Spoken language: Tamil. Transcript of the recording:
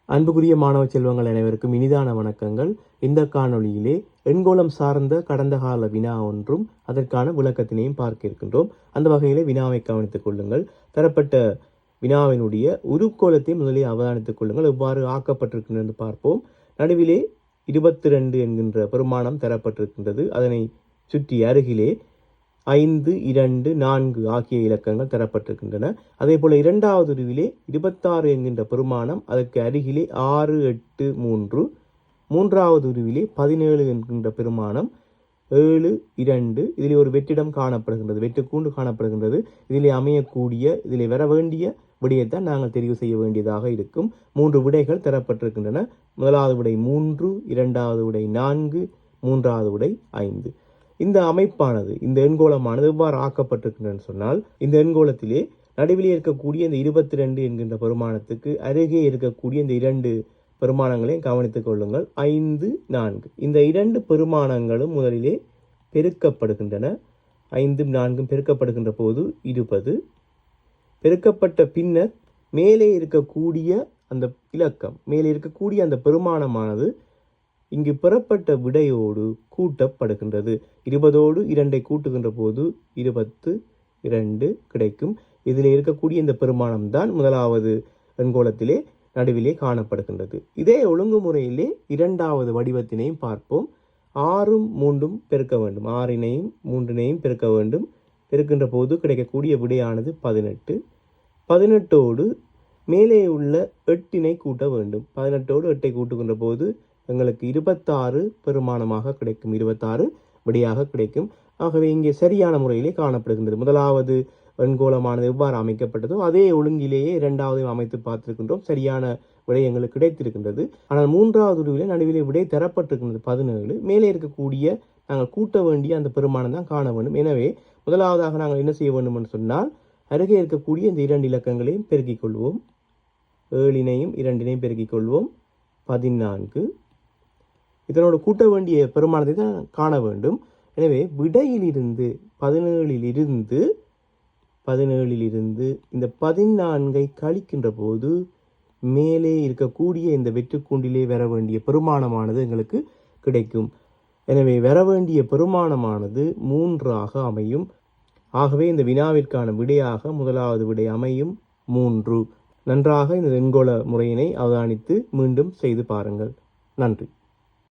அன்புக்குரிய மாணவ செல்வங்கள் அனைவருக்கும் இனிதான வணக்கங்கள். இந்த காணொளியிலே எண்கோளம் சார்ந்த கடந்த கால வினா ஒன்றும் அதற்கான விளக்கத்தினையும் பார்க்க இருக்கின்றோம். அந்த வகையிலே வினாவை கவனித்துக் கொள்ளுங்கள். தரப்பட்ட வினாவினுடைய உருக்கோளத்தை முதலில் அவதானித்துக் கொள்ளுங்கள். எவ்வாறு ஆக்கப்பட்டிருக்கின்றது பார்ப்போம். நடுவிலே 22 என்கின்ற பெருமானம் தரப்பட்டிருக்கின்றது. அதனை சுற்றி அருகிலே 5, 2, 4 ஆகிய இலக்கங்கள் தரப்பட்டிருக்கின்றன. அதே போல இரண்டாவது உருவிலே 26 என்கின்ற பெருமானம், அதற்கு அருகிலே 6, 8, 3. மூன்றாவது உருவிலே 17 என்கின்ற பெருமானம், 7, 2. இதிலே ஒரு வெற்றிடம் காணப்படுகின்றது, வெற்றுக்கூண்டு காணப்படுகின்றது. இதிலே அமையக்கூடிய, இதிலே வர வேண்டிய விடையைத்தான் நாங்கள் தெரிவு செய்ய வேண்டியதாக இருக்கும். 3 விடைகள் தரப்பட்டிருக்கின்றன. முதலாவது விடை 3, இரண்டாவது விடை 4, மூன்றாவது விடை 5. இந்த அமைப்பானது, இந்த எண்கோளமானது எவ்வாறு ஆக்கப்பட்டிருக்கின்றன சொன்னால், இந்த எண்கோளத்திலே நடுவிலே இருக்கக்கூடிய இந்த 22 என்கின்ற பெருமானத்துக்கு அருகே இருக்கக்கூடிய இந்த 2 பெருமானங்களையும் கவனித்துக் கொள்ளுங்கள். 5, 4 இந்த 2 பெருமானங்களும் முதலிலே பெருக்கப்படுகின்றன. 5, 4 பெருக்கப்படுகின்ற போது 20. பெருக்கப்பட்ட பின்னர் மேலே இருக்கக்கூடிய அந்த இலக்கம், மேலே இருக்கக்கூடிய அந்த பெருமானமானது இங்கு பெறப்பட்ட விடையோடு கூட்டப்படுகின்றது. 20ஓடு 2ஐ கூட்டுகின்ற போது 22 கிடைக்கும். இதில் இருக்கக்கூடிய இந்த பெருமானம் தான் முதலாவது எண்கோளத்திலே நடுவிலே காணப்படுகின்றது. இதே ஒழுங்குமுறையிலே இரண்டாவது வடிவத்தினையும் பார்ப்போம். 6ம் 3ம் பெருக்க வேண்டும். 6னையும் 3னையும் பெருக்க வேண்டும். பெருக்கின்ற போது கிடைக்கக்கூடிய விடையானது 18. 18ஓடு மேலே உள்ள 8னை கூட்ட வேண்டும். 18ஓடு 8ஐ கூட்டுகின்ற போது எங்களுக்கு 26 பெருமானமாக கிடைக்கும். 26 விடையாக கிடைக்கும். ஆகவே இங்கே சரியான முறையிலே காணப்படுகின்றது. முதலாவது எண்கோளமானது எவ்வாறு அமைக்கப்பட்டதோ அதே ஒழுங்கிலேயே இரண்டாவதையும் அமைத்து பார்த்திருக்கின்றோம். சரியான விடை எங்களுக்கு கிடைத்திருக்கின்றது. ஆனால் மூன்றாவது உருவிலே நடுவிலே விடை தரப்பட்டிருக்கின்றது 17. மேலே இருக்கக்கூடிய நாங்கள் கூட்ட வேண்டிய அந்த பெருமானம் தான் காண வேண்டும். எனவே முதலாவதாக நாங்கள் என்ன செய்ய வேண்டும் என்று சொன்னால், அருகே இருக்கக்கூடிய இந்த 2 இலக்கங்களையும் பெருக்கிக் கொள்வோம். 7னையும் 2னையும் பெருக்கிக் கொள்வோம். 14. இதனோடு கூட்ட வேண்டிய பெருமானத்தை தான் காண வேண்டும். எனவே விடையிலிருந்து 17இலிருந்து இந்த 14ஐ கழிக்கின்ற போது மேலே இருக்கக்கூடிய இந்த வெற்றுக்கூண்டிலே வர வேண்டிய பெருமானமானது எங்களுக்கு கிடைக்கும். எனவே வர வேண்டிய பெருமானமானது 3ஆக அமையும். ஆகவே இந்த வினாவிற்கான விடையாக முதலாவது விடை அமையும் 3. நன்றாக இந்த எண்கோள முறையினை அவதானித்து மீண்டும் செய்து பாருங்கள். நன்றி.